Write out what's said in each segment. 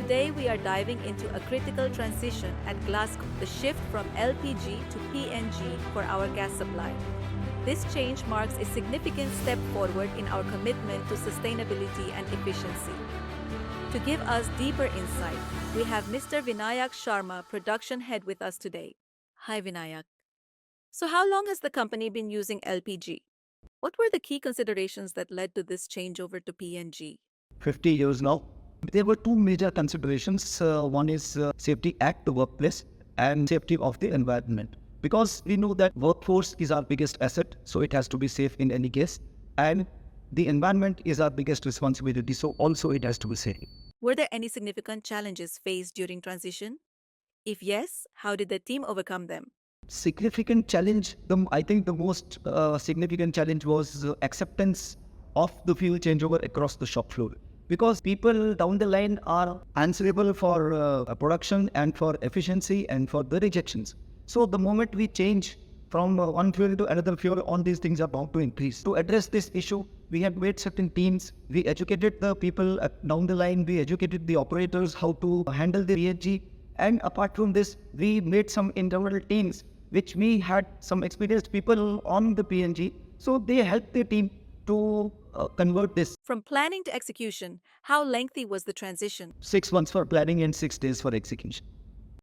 Today we are diving into a critical transition at Glassco, the shift from LPG to PNG for our gas supply. This change marks a significant step forward in our commitment to sustainability and efficiency. To give us deeper insight, we have Mr. Vinayak Sharma, production head, with us today. Hi Vinayak. So how long has the company been using LPG? What were the key considerations that led to this changeover to PNG? 50 years now. There were two major considerations. One is safety at the workplace and safety of the environment. Because we know that workforce is our biggest asset, so it has to be safe in any case. And the environment is our biggest responsibility, so also it has to be safe. Were there any significant challenges faced during transition? If yes, how did the team overcome them? Significant challenge, I think the most significant challenge was acceptance of the fuel changeover across the shop floor. Because people down the line are answerable for production and for efficiency and for the rejections. So the moment we change from one fuel to another fuel, all these things are bound to increase. To address this issue, we have made certain teams. We educated the people down the line. We educated the operators how to handle the PNG. And apart from this, we made some internal teams, which we had some experienced people on the PNG. So they helped the team to convert this. From planning to execution, how lengthy was the transition? 6 months for planning and 6 days for execution.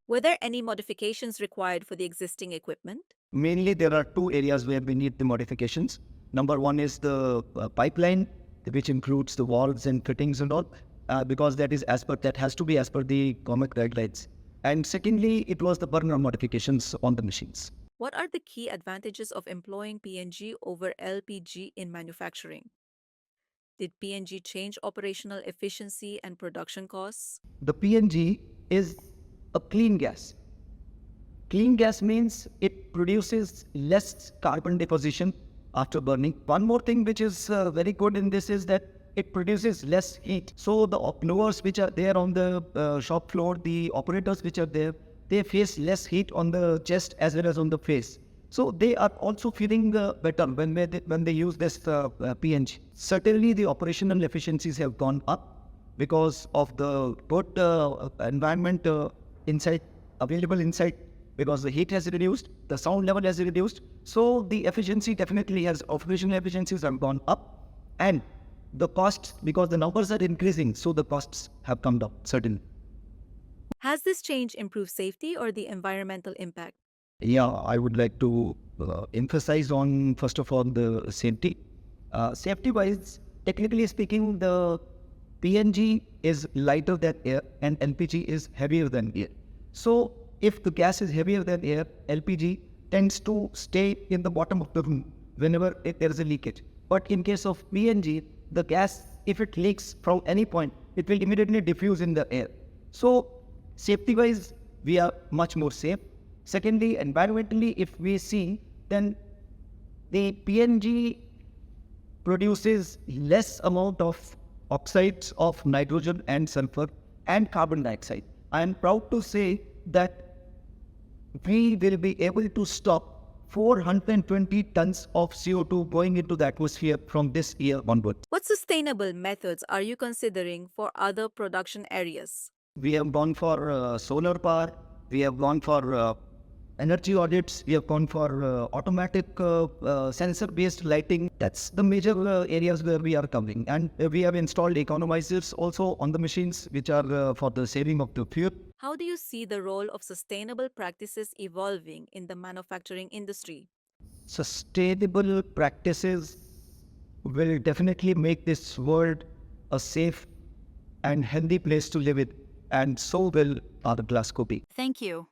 Were there any modifications required for the existing equipment? Mainly, there are two areas where we need the modifications. Number one is the pipeline, which includes the valves and fittings and all, because that has to be as per the government guidelines. And secondly, it was the burner modifications on the machines. What are the key advantages of employing PNG over LPG in manufacturing? Did PNG change operational efficiency and production costs? The PNG is a clean gas. Clean gas means it produces less carbon deposition after burning. One more thing which is very good in this is that it produces less heat. So the blowers which are there on the shop floor, the operators which are there, they face less heat on the chest as well as on the face. So they are also feeling better when they use this PNG. Certainly the operational efficiencies have gone up because of the good environment available inside, because the heat has reduced, the sound level has reduced. So the efficiency definitely has, operational efficiencies have gone up, and the costs, because the numbers are increasing, so the costs have come down, certainly. Has this change improved safety or the environmental impact? Yeah, I would like to emphasize on, first of all, the safety. Safety-wise, technically speaking, the PNG is lighter than air and LPG is heavier than air. So if the gas is heavier than air, LPG tends to stay in the bottom of the room whenever there is a leakage. But in case of PNG, the gas, if it leaks from any point, it will immediately diffuse in the air. So safety-wise, we are much more safe. Secondly, environmentally, if we see, then the PNG produces less amount of oxides of nitrogen and sulfur and carbon dioxide. I am proud to say that we will be able to stop 420 tons of CO2 going into the atmosphere from this year onwards. What sustainable methods are you considering for other production areas? We have gone for solar power, we have gone for energy audits, we have gone for automatic sensor-based lighting. That's the major areas where we are covering. And we have installed economizers also on the machines, which are for the saving of the fuel. How do you see the role of sustainable practices evolving in the manufacturing industry? Sustainable practices will definitely make this world a safe and healthy place to live in, and so will our Glassco be. Thank you.